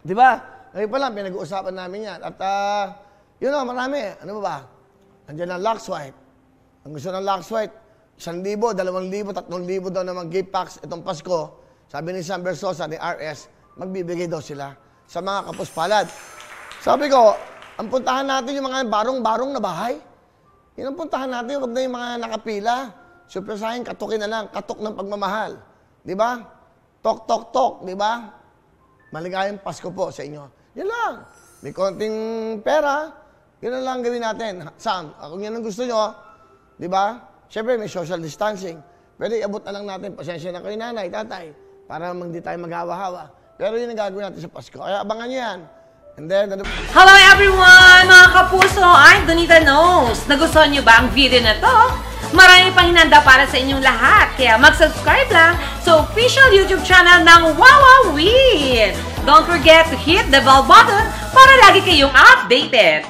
Di ba? Ngayon pa lang, pinag-uusapan namin yan. At, yun o, marami. Ano ba ba? Andiyan ang Lux White. Ang gusto ng Lux White, 1,000, 2,000, 3,000 daw naman gift packs itong Pasko. Sabi ni Sam Versosa, ni RS, magbibigay daw sila sa mga kapuspalad. Sabi ko, ang puntahan natin yung mga barong-barong na bahay. Yun ang puntahan natin, huwag na yung mga nakapila. Surpresahin, katukin na lang, katok ng pagmamahal. Di ba? Tok, tok, tok, di ba? Maligayang Pasko po sa inyo. Yan lang. May konting pera, yun na lang gawin natin. Sam, kung yan ang gusto nyo, di ba? Siyempre, may social distancing. Pwede, abot na lang natin. Pasensya na kayo, nanay, tatay, para hindi tayo maghawa-hawa. Pero yun ang gagawin natin sa Pasko. Kaya abangan nyo yan. And then, hello everyone! Mga kapuso, I'm Donita Knows. Nagustuhan nyo ba ang video na to? Marami pang hinanda para sa inyong lahat. Kaya mag-subscribe lang sa official YouTube channel ng Wowowin. Don't forget to hit the bell button para lagi kayong updated.